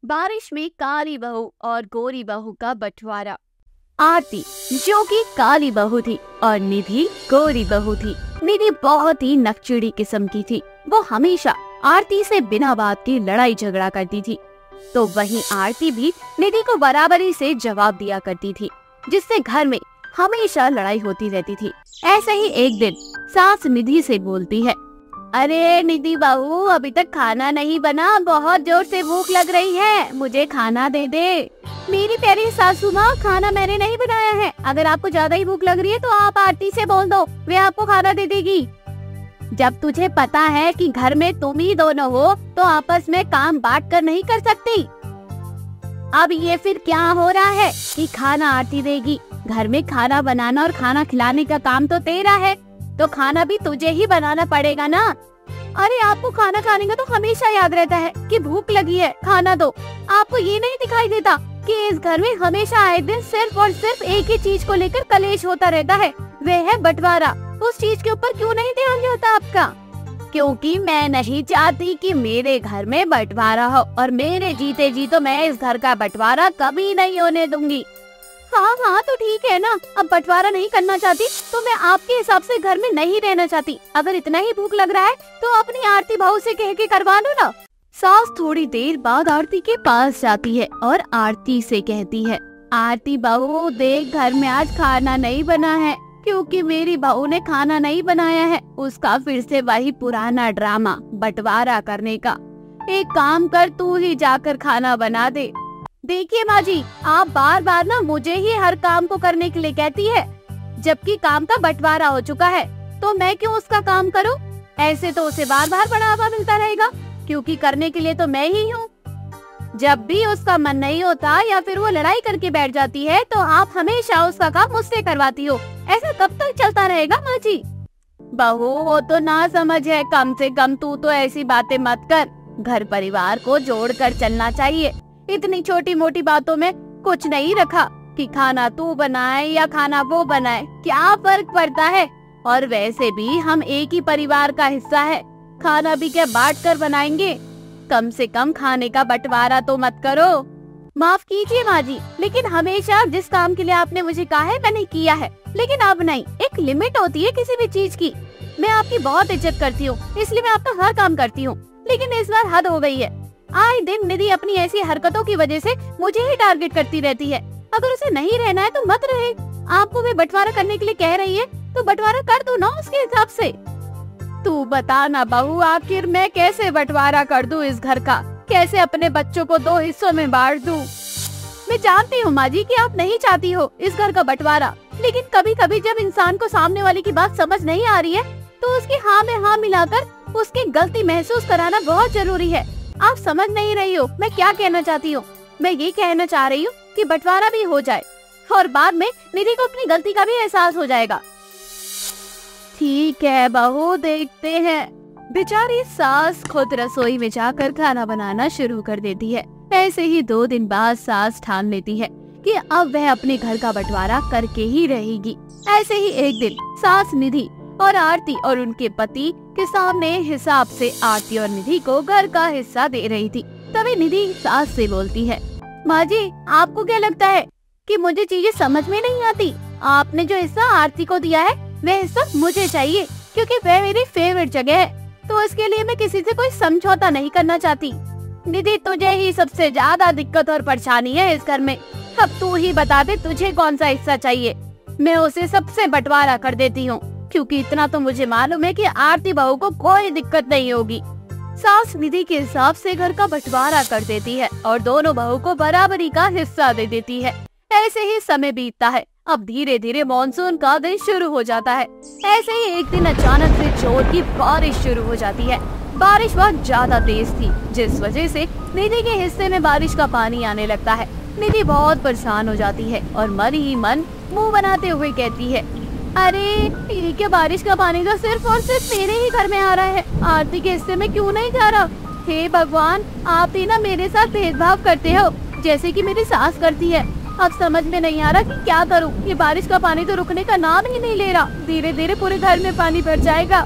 बारिश में काली बहू और गोरी बहू का बंटवारा। आरती जो कि काली बहू थी और निधि गोरी बहू थी। निधि बहुत ही नकचड़ी किस्म की थी। वो हमेशा आरती से बिना बात के लड़ाई झगड़ा करती थी, तो वहीं आरती भी निधि को बराबरी से जवाब दिया करती थी, जिससे घर में हमेशा लड़ाई होती रहती थी। ऐसे ही एक दिन सास निधि से बोलती है, अरे निधि बहू, अभी तक खाना नहीं बना, बहुत जोर से भूख लग रही है, मुझे खाना दे दे। मेरी प्यारी सासू माँ, खाना मैंने नहीं बनाया है। अगर आपको ज्यादा ही भूख लग रही है तो आप आरती से बोल दो, वे आपको खाना दे देगी। जब तुझे पता है कि घर में तुम ही दोनों हो तो आपस में काम बांट कर नहीं कर सकती। अब ये फिर क्या हो रहा है कि खाना आरती देगी? घर में खाना बनाना और खाना खिलाने का काम तो तेरा है, तो खाना भी तुझे ही बनाना पड़ेगा ना। अरे आपको खाना खाने का तो हमेशा याद रहता है कि भूख लगी है, खाना दो। आपको ये नहीं दिखाई देता कि इस घर में हमेशा आए दिन सिर्फ और सिर्फ एक ही चीज को लेकर कलेश होता रहता है, वह है बंटवारा। उस चीज के ऊपर क्यों नहीं ध्यान जाता आपका? क्योंकि मैं नहीं चाहती कि मेरे घर में बंटवारा हो, और मेरे जीते जी तो मैं इस घर का बंटवारा कभी नहीं होने दूंगी। हाँ हाँ, तो ठीक है ना, अब बंटवारा नहीं करना चाहती तो मैं आपके हिसाब से घर में नहीं रहना चाहती। अगर इतना ही भूख लग रहा है तो अपनी आरती बहू से कह के करवा लो ना। सास थोड़ी देर बाद आरती के पास जाती है और आरती से कहती है, आरती बहू देख, घर में आज खाना नहीं बना है क्योंकि मेरी बहू ने खाना नहीं बनाया है। उसका फिर से वही पुराना ड्रामा, बंटवारा करने का। एक काम कर, तू ही जाकर खाना बना दे। देखिए माँ जी, आप बार बार ना मुझे ही हर काम को करने के लिए कहती है, जबकि काम का बंटवारा हो चुका है, तो मैं क्यों उसका काम करूं? ऐसे तो उसे बार बार बढ़ावा मिलता रहेगा, क्योंकि करने के लिए तो मैं ही हूँ। जब भी उसका मन नहीं होता या फिर वो लड़ाई करके बैठ जाती है तो आप हमेशा उसका काम मुझसे करवाती हो। ऐसा कब तक चलता रहेगा माँ जी? बहू, वो तो ना समझ है, कम से कम तू तो ऐसी बातें मत कर। घर परिवार को जोड़कर चलना चाहिए। इतनी छोटी मोटी बातों में कुछ नहीं रखा कि खाना तू बनाए या खाना वो बनाए, क्या फर्क पड़ता है? और वैसे भी हम एक ही परिवार का हिस्सा है, खाना भी क्या बांट कर बनाएंगे? कम से कम खाने का बंटवारा तो मत करो। माफ कीजिए माँ जी, लेकिन हमेशा जिस काम के लिए आपने मुझे कहा है मैंने किया है, लेकिन अब नहीं। एक लिमिट होती है किसी भी चीज की। मैं आपकी बहुत इज्जत करती हूँ, इसलिए मैं आपका हर काम करती हूँ, लेकिन इस बार हद हो गई है। आए दिन निधि अपनी ऐसी हरकतों की वजह से मुझे ही टारगेट करती रहती है। अगर उसे नहीं रहना है तो मत रहे। आपको वे बंटवारा करने के लिए कह रही है तो बंटवारा कर दो ना उसके हिसाब से। तू बता ना बहू, आखिर मैं कैसे बंटवारा कर दूं इस घर का? कैसे अपने बच्चों को 2 हिस्सों में बांट दूं? मैं जानती हूँ माँ जी कि आप नहीं चाहती हो इस घर का बंटवारा, लेकिन कभी कभी जब इंसान को सामने वाले की बात समझ नहीं आ रही है तो उसकी हाँ में हाँ मिलाकर उसकी गलती महसूस कराना बहुत जरूरी है। आप समझ नहीं रही हो मैं क्या कहना चाहती हूँ। मैं ये कहना चाह रही हूँ कि बंटवारा भी हो जाए और बाद में निधि को अपनी गलती का भी एहसास हो जाएगा। ठीक है बहू, देखते हैं। बेचारी सास खुद रसोई में जाकर खाना बनाना शुरू कर देती है। ऐसे ही 2 दिन बाद सास ठान लेती है कि अब वह अपने घर का बंटवारा करके ही रहेगी। ऐसे ही एक दिन सास निधि और आरती और उनके पति के सामने हिसाब से आरती और निधि को घर का हिस्सा दे रही थी। तभी निधि सास से बोलती है, माँ जी, आपको क्या लगता है कि मुझे चीजें समझ में नहीं आती? आपने जो हिस्सा आरती को दिया है वह हिस्सा मुझे चाहिए, क्योंकि वह मेरी फेवरेट जगह है, तो इसके लिए मैं किसी से कोई समझौता नहीं करना चाहती। निधि, तुझे ही सबसे ज्यादा दिक्कत और परेशानी है इस घर में। अब तू ही बता दे तुझे कौन सा हिस्सा चाहिए, मैं उसे सबसे बंटवारा कर देती हूँ, क्योंकि इतना तो मुझे मालूम है कि आरती बहू को कोई दिक्कत नहीं होगी। सास निधि के हिसाब से घर का बंटवारा कर देती है और दोनों बहू को बराबरी का हिस्सा दे देती है। ऐसे ही समय बीतता है। अब धीरे धीरे मॉनसून का दिन शुरू हो जाता है। ऐसे ही एक दिन अचानक से जोर की बारिश शुरू हो जाती है। बारिश बहुत ज्यादा तेज थी, जिस वजह से निधि के हिस्से में बारिश का पानी आने लगता है। निधि बहुत परेशान हो जाती है और मन ही मन मुंह बनाते हुए कहती है, अरे ये क्या, बारिश का पानी तो सिर्फ और सिर्फ मेरे ही घर में आ रहा है, आरती के हिस्से में क्यों नहीं जा रहा? हे भगवान, आप ही ना मेरे साथ भेदभाव करते हो जैसे कि मेरी सास करती है। अब समझ में नहीं आ रहा कि क्या करूं। ये बारिश का पानी तो रुकने का नाम ही नहीं ले रहा, धीरे धीरे पूरे घर में पानी भर जाएगा।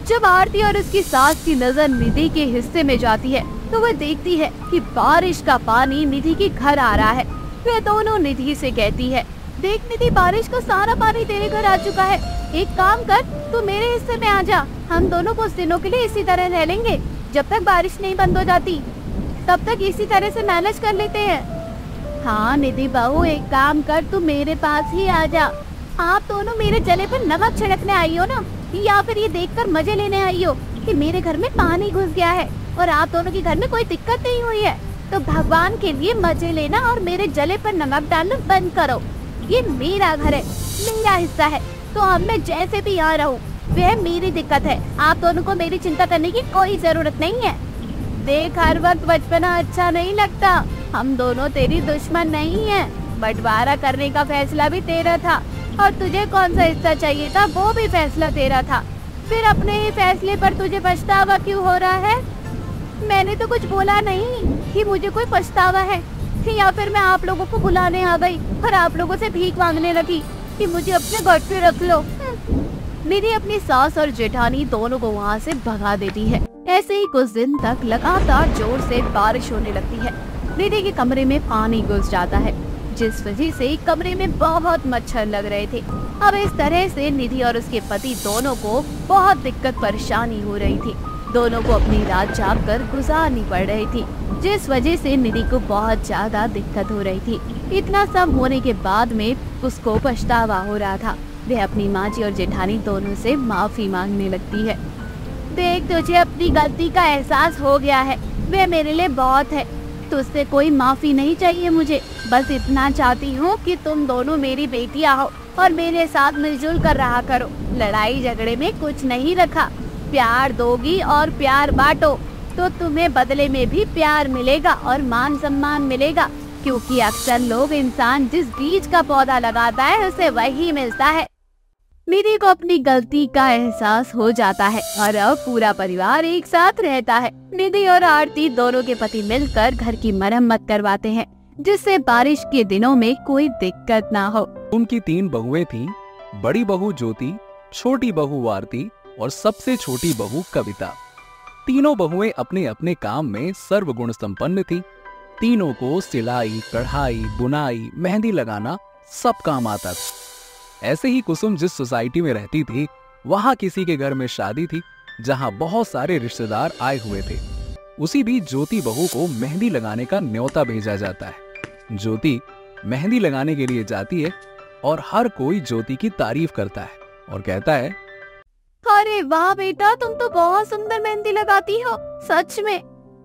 जब आरती और उसकी सास की नजर निधि के हिस्से में जाती है तो वह देखती है कि बारिश का पानी निधि के घर आ रहा है। वह दोनों निधि से कहती है, देख निधि, बारिश का सारा पानी तेरे घर आ चुका है। एक काम कर, तू मेरे हिस्से में आ जा। हम दोनों कुछ दिनों के लिए इसी तरह रह लेंगे, जब तक बारिश नहीं बंद हो जाती तब तक इसी तरह से मैनेज कर लेते हैं। हाँ निधि बहू, एक काम कर, तू मेरे पास ही आ जा। आप दोनों मेरे जले पर नमक छिड़कने आई हो ना, या फिर ये देखकर मजे लेने आई हो कि मेरे घर में पानी घुस गया है और आप दोनों के घर में कोई दिक्कत नहीं हुई है? तो भगवान के लिए मजे लेना और मेरे जले पर नमक डालना बंद करो। ये मेरा घर है, मेरा हिस्सा है, तो अब मैं जैसे भी यहाँ रहूँ वह मेरी दिक्कत है। आप दोनों को मेरी चिंता करने की कोई जरूरत नहीं है। देख, हर वक्त बचपना अच्छा नहीं लगता। हम दोनों तेरी दुश्मन नहीं है। बंटवारा करने का फैसला भी तेरा था और तुझे कौन सा हिस्सा चाहिए था वो भी फैसला तेरा था। फिर अपने ही फैसले पर तुझे पछतावा क्यों हो रहा है? मैंने तो कुछ बोला नहीं कि मुझे कोई पछतावा है, या फिर मैं आप लोगों को बुलाने आ गई और आप लोगों से भीख मांगने लगी कि मुझे अपने घर पे रख लो। निधि अपनी सास और जेठानी दोनों को वहाँ से भगा देती है। ऐसे ही कुछ दिन तक लगातार जोर से बारिश होने लगती है। निधि के कमरे में पानी घुस जाता है, जिस वजह से कमरे में बहुत मच्छर लग रहे थे। अब इस तरह से निधि और उसके पति दोनों को बहुत दिक्कत परेशानी हो रही थी। दोनों को अपनी रात जाग कर गुजारनी पड़ रही थी, जिस वजह से निधि को बहुत ज्यादा दिक्कत हो रही थी। इतना सब होने के बाद में उसको पछतावा हो रहा था। वह अपनी माँ जी और जेठानी दोनों से माफी मांगने लगती है। देख, तुझे अपनी गलती का एहसास हो गया है, वह मेरे लिए बहुत है। तुझसे कोई माफी नहीं चाहिए मुझे। बस इतना चाहती हूँ कि तुम दोनों मेरी बेटियाँ हो और मेरे साथ मिलजुल कर रहा करो। लड़ाई झगड़े में कुछ नहीं रखा। प्यार दोगी और प्यार बांटो तो तुम्हें बदले में भी प्यार मिलेगा और मान सम्मान मिलेगा, क्योंकि अक्सर लोग इंसान जिस बीज का पौधा लगाता है उसे वही मिलता है। निधि को अपनी गलती का एहसास हो जाता है और अब पूरा परिवार एक साथ रहता है। निधि और आरती दोनों के पति मिलकर घर की मरम्मत करवाते हैं, जिससे बारिश के दिनों में कोई दिक्कत ना हो। उनकी 3 बहुएं थीं, बड़ी बहू ज्योति, छोटी बहू आरती और सबसे छोटी बहू कविता। तीनों बहुएं अपने अपने काम में सर्वगुण संपन्न थीं। तीनों को सिलाई, कढ़ाई, बुनाई, मेहंदी लगाना सब काम आता था। ऐसे ही कुसुम जिस सोसाइटी में रहती थी, वहां किसी के घर में शादी थी जहां बहुत सारे रिश्तेदार आए हुए थे। उसी बीच ज्योति बहू को मेहंदी लगाने का न्योता भेजा जाता है। ज्योति मेहंदी लगाने के लिए जाती है और हर कोई ज्योति की तारीफ करता है और कहता है, अरे वाह बेटा, तुम तो बहुत सुंदर मेहंदी लगाती हो। सच में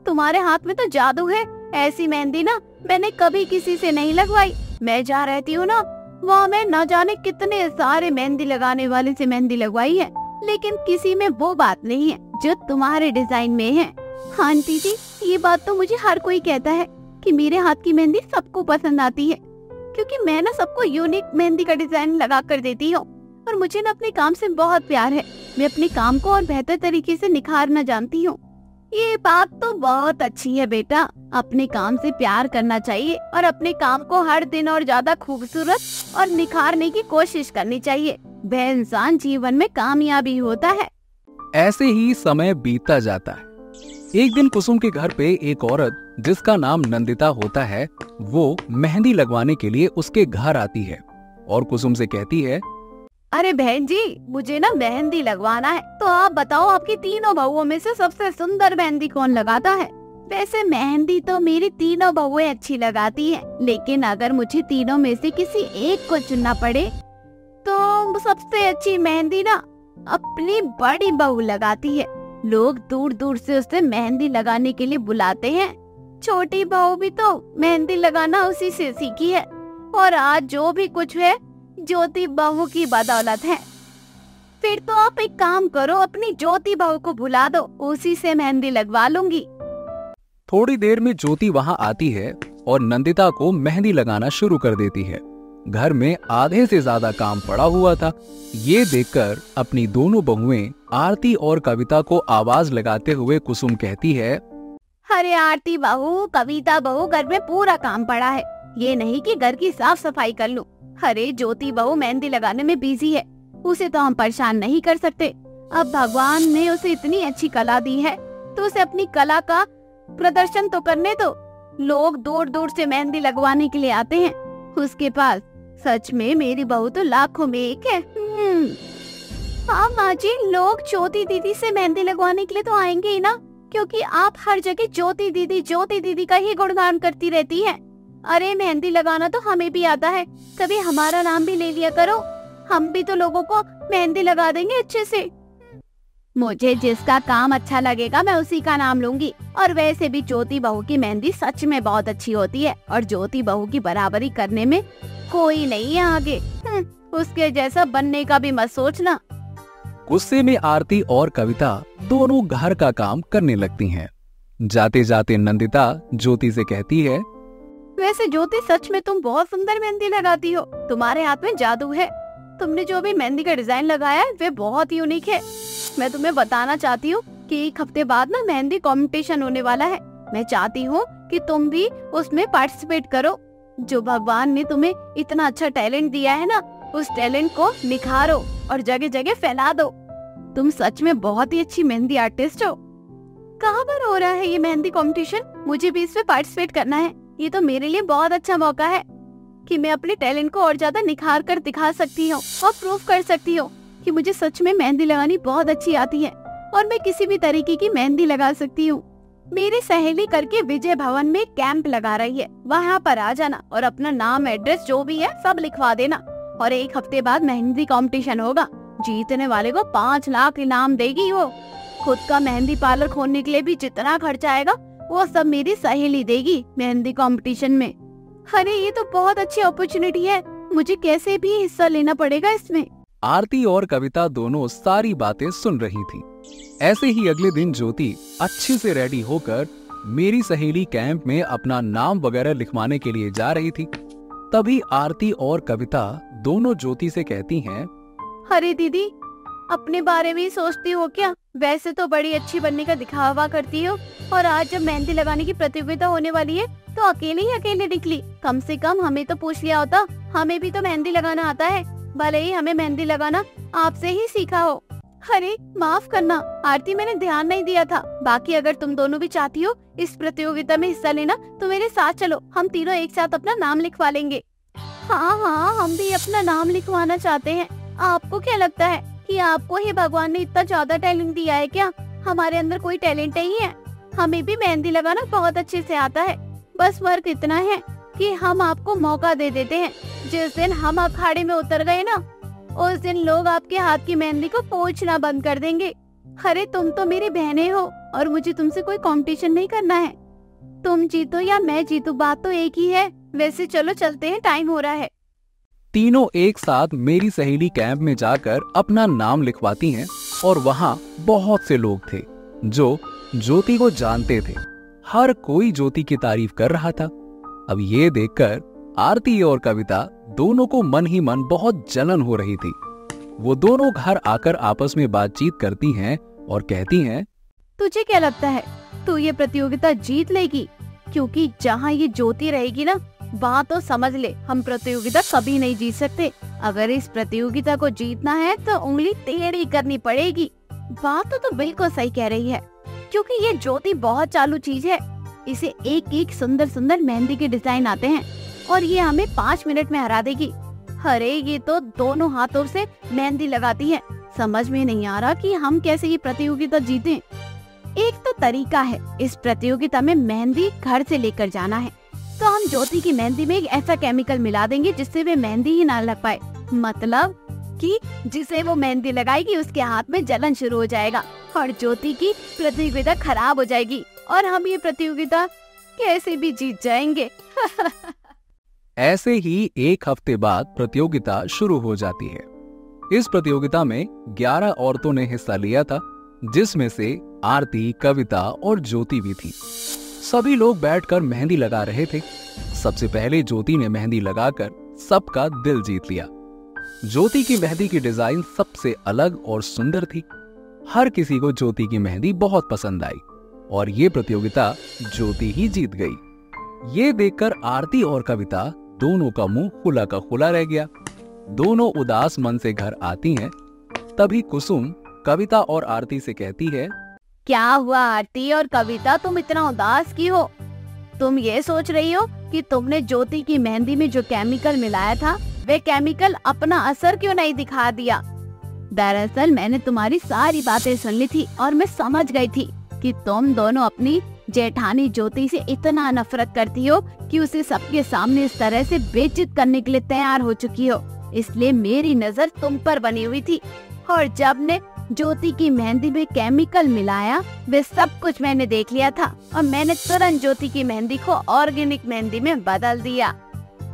तुम्हारे हाथ में तो जादू है। ऐसी मेहंदी ना मैंने कभी किसी से नहीं लगवाई। मैं जहाँ रहती हूँ ना, वहाँ मैं न जाने कितने सारे मेहंदी लगाने वाले से मेहंदी लगवाई है, लेकिन किसी में वो बात नहीं है जो तुम्हारे डिजाइन में है। हाँ आंटी जी, ये बात तो मुझे हर कोई कहता है कि मेरे हाथ की मेहंदी सबको पसंद आती है, क्योंकि मैं ना सबको यूनिक मेहंदी का डिजाइन लगा कर देती हूँ। और मुझे ना अपने काम से बहुत प्यार है। मैं अपने काम को और बेहतर तरीके से निखारना जानती हूँ। ये बात तो बहुत अच्छी है बेटा। अपने काम से प्यार करना चाहिए और अपने काम को हर दिन और ज्यादा खूबसूरत और निखारने की कोशिश करनी चाहिए। वह इंसान जीवन में कामयाबी होता है। ऐसे ही समय बीतता जाता है। एक दिन कुसुम के घर पे एक औरत जिसका नाम नंदिता होता है, वो मेहंदी लगवाने के लिए उसके घर आती है और कुसुम से कहती है, अरे बहन जी, मुझे ना मेहंदी लगवाना है, तो आप बताओ आपकी तीनों बहुओं में से सबसे सुंदर मेहंदी कौन लगाता है? वैसे मेहंदी तो मेरी तीनों बहुएं अच्छी लगाती हैं, लेकिन अगर मुझे तीनों में से किसी एक को चुनना पड़े तो सबसे अच्छी मेहंदी ना अपनी बड़ी बहू लगाती है। लोग दूर दूर से उसे मेहंदी लगाने के लिए बुलाते हैं। छोटी बहू भी तो मेहंदी लगाना उसी से सीखी है, और आज जो भी कुछ है ज्योति बहू की बदौलत है। फिर तो आप एक काम करो, अपनी ज्योति बहू को बुला दो, उसी से मेहंदी लगवा लूंगी। थोड़ी देर में ज्योति वहां आती है और नंदिता को मेहंदी लगाना शुरू कर देती है। घर में आधे से ज्यादा काम पड़ा हुआ था। ये देखकर अपनी दोनों बहुएं आरती और कविता को आवाज लगाते हुए कुसुम कहती है, अरे आरती बहू, कविता बहू, घर में पूरा काम पड़ा है, ये नहीं कि घर की साफ सफाई कर लूं। अरे ज्योति बहू मेहंदी लगाने में बिजी है, उसे तो हम परेशान नहीं कर सकते। अब भगवान ने उसे इतनी अच्छी कला दी है तो उसे अपनी कला का प्रदर्शन तो करने दो। लोग दूर दूर से मेहंदी लगवाने के लिए आते हैं उसके पास। सच में मेरी बहू तो लाखों में एक है। हाँ माँ जी, लोग ज्योति दीदी से मेहंदी लगवाने के लिए तो आएंगे ही ना, क्योंकि आप हर जगह ज्योति दीदी का ही गुणगान करती रहती हैं। अरे मेहंदी लगाना तो हमें भी आता है, कभी हमारा नाम भी ले लिया करो, हम भी तो लोगों को मेहंदी लगा देंगे अच्छे से। मुझे जिसका काम अच्छा लगेगा मैं उसी का नाम लूंगी। और वैसे भी ज्योति बहू की मेहंदी सच में बहुत अच्छी होती है, और ज्योति बहू की बराबरी करने में कोई नहीं है आगे। उसके जैसा बनने का भी मत सोचना। गुस्से में आरती और कविता दोनों घर का काम करने लगती हैं। जाते जाते नंदिता ज्योति से कहती है, वैसे ज्योति सच में तुम बहुत सुंदर मेहंदी लगाती हो, तुम्हारे हाथ में जादू है। तुमने जो भी मेहंदी का डिजाइन लगाया है वे बहुत यूनिक है। मैं तुम्हें बताना चाहती हूँ कि एक हफ्ते बाद ना मेहंदी कंपटीशन होने वाला है। मैं चाहती हूँ कि तुम भी उसमें पार्टिसिपेट करो। जो भगवान ने तुम्हें इतना अच्छा टैलेंट दिया है ना, उस टैलेंट को निखारो और जगह जगह फैला दो। तुम सच में बहुत ही अच्छी मेहंदी आर्टिस्ट हो। कहाँ पर हो रहा है ये मेहंदी कंपटीशन? मुझे भी इसमें पार्टिसिपेट करना है। ये तो मेरे लिए बहुत अच्छा मौका है कि मैं अपने टैलेंट को और ज्यादा निखार कर दिखा सकती हूँ और प्रूव कर सकती हूँ कि मुझे सच में मेहंदी लगानी बहुत अच्छी आती है और मैं किसी भी तरीके की मेहंदी लगा सकती हूँ। मेरी सहेली करके विजय भवन में कैंप लगा रही है, वहाँ पर आ जाना और अपना नाम एड्रेस जो भी है सब लिखवा देना। और एक हफ्ते बाद मेहंदी कंपटीशन होगा। जीतने वाले को 5 लाख इनाम देगी वो। खुद का मेहंदी पार्लर खोलने के लिए भी जितना खर्चा आएगा वो सब मेरी सहेली देगी मेहंदी कंपटीशन में। अरे ये तो बहुत अच्छी अपॉर्चुनिटी है, मुझे कैसे भी हिस्सा लेना पड़ेगा इसमें। आरती और कविता दोनों सारी बातें सुन रही थी। ऐसे ही अगले दिन ज्योति अच्छे से रेडी होकर मेरी सहेली कैंप में अपना नाम वगैरह लिखवाने के लिए जा रही थी। तभी आरती और कविता दोनों ज्योति से कहती हैं, अरे दीदी, अपने बारे में ही सोचती हो क्या? वैसे तो बड़ी अच्छी बनने का दिखावा करती हो, और आज जब मेहंदी लगाने की प्रतियोगिता होने वाली है तो अकेले ही अकेले निकली। कम से कम हमें तो पूछ लिया होता, हमें भी तो मेहंदी लगाना आता है। भले ही हमें मेहंदी लगाना आपसे ही सीखा हो। अरे माफ करना आरती, मैंने ध्यान नहीं दिया था। बाकी अगर तुम दोनों भी चाहती हो इस प्रतियोगिता में हिस्सा लेना तो मेरे साथ चलो, हम तीनों एक साथ अपना नाम लिखवा लेंगे। हाँ, हम भी अपना नाम लिखवाना चाहते हैं। आपको क्या लगता है कि आपको ही भगवान ने इतना ज्यादा टैलेंट दिया है क्या? हमारे अंदर कोई टैलेंट नहीं है। हमें भी मेहंदी लगाना बहुत अच्छे से आता है। बस फर्क इतना है कि हम आपको मौका दे देते हैं। जिस दिन हम अखाड़े में उतर गए ना, उस दिन लोग आपके हाथ की मेहंदी को पोंछना बंद कर देंगे। अरे तुम तो मेरी बहनें हो और मुझे तुमसे कोई कंपटीशन नहीं करना है। तुम जीतो या मैं जीतू, बात तो एक ही है। वैसे चलो चलते हैं, टाइम हो रहा है। तीनों एक साथ मेरी सहेली कैंप में जाकर अपना नाम लिखवाती हैं और वहाँ बहुत से लोग थे जो ज्योति को जानते थे। हर कोई ज्योति की तारीफ कर रहा था। अब ये देखकर आरती और कविता दोनों को मन ही मन बहुत जलन हो रही थी। वो दोनों घर आकर आपस में बातचीत करती हैं और कहती हैं, तुझे क्या लगता है तू ये प्रतियोगिता जीत लेगी? क्योंकि जहाँ ये ज्योति रहेगी ना, वहाँ तो समझ ले हम प्रतियोगिता कभी नहीं जीत सकते। अगर इस प्रतियोगिता को जीतना है तो उंगली टेढ़ी करनी पड़ेगी। बात तो बिल्कुल सही कह रही है, क्योंकि ये ज्योति बहुत चालू चीज है। इसे एक एक सुंदर सुंदर मेहंदी के डिजाइन आते हैं और ये हमें 5 मिनट में हरा देगी। अरे ये तो दोनों हाथों से मेहंदी लगाती है। समझ में नहीं आ रहा कि हम कैसे ये प्रतियोगिता जीतें। एक तो तरीका है, इस प्रतियोगिता में मेहंदी घर से लेकर जाना है। तो हम ज्योति की मेहंदी में एक ऐसा केमिकल मिला देंगे जिससे वे मेहंदी ही ना लग पाए। मतलब कि जिसे वो मेहंदी लगाएगी उसके हाथ में जलन शुरू हो जाएगा और ज्योति की प्रतियोगिता खराब हो जाएगी और हम ये प्रतियोगिता कैसे भी जीत जाएंगे। ऐसे ही एक हफ्ते बाद प्रतियोगिता शुरू हो जाती है। इस प्रतियोगिता में 11 औरतों ने हिस्सा लिया था, जिसमें से आरती, कविता और ज्योति भी थी। सभी लोग बैठकर मेहंदी लगा रहे थे। सबसे पहले ज्योति ने मेहंदी लगाकर सबका दिल जीत लिया। ज्योति की मेहंदी की डिजाइन सबसे अलग और सुंदर थी। हर किसी को ज्योति की मेहंदी बहुत पसंद आई और ये प्रतियोगिता ज्योति ही जीत गई। ये देखकर आरती और कविता दोनों का मुंह खुला का खुला रह गया। दोनों उदास मन से घर आती हैं। तभी कुसुम कविता और आरती से कहती है, क्या हुआ आरती और कविता, तुम इतना उदास क्यों हो? तुम ये सोच रही हो कि तुमने ज्योति की मेहंदी में जो केमिकल मिलाया था वे केमिकल अपना असर क्यों नहीं दिखा दिया? दरअसल मैंने तुम्हारी सारी बातें सुन ली थी और मैं समझ गई थी कि तुम दोनों अपनी जेठानी ज्योति से इतना नफरत करती हो कि उसे सबके सामने इस तरह से बेइज्जत करने के लिए तैयार हो चुकी हो। इसलिए मेरी नजर तुम पर बनी हुई थी और जब ने ज्योति की मेहंदी में केमिकल मिलाया वे सब कुछ मैंने देख लिया था और मैंने तुरंत ज्योति की मेहंदी को ऑर्गेनिक मेहंदी में बदल दिया।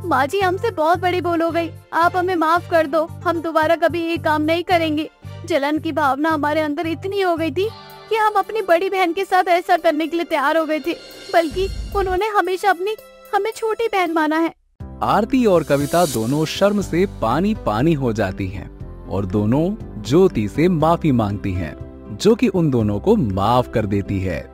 माँ जी, हमसे बहुत बड़ी भूल हो गई, आप हमें माफ कर दो, हम दोबारा कभी ये काम नहीं करेंगे। जलन की भावना हमारे अंदर इतनी हो गई थी कि हम अपनी बड़ी बहन के साथ ऐसा करने के लिए तैयार हो गए थे, बल्कि उन्होंने हमेशा हमें छोटी बहन माना है। आरती और कविता दोनों शर्म से पानी पानी हो जाती हैं और दोनों ज्योति से माफी मांगती हैं, जो कि उन दोनों को माफ कर देती है।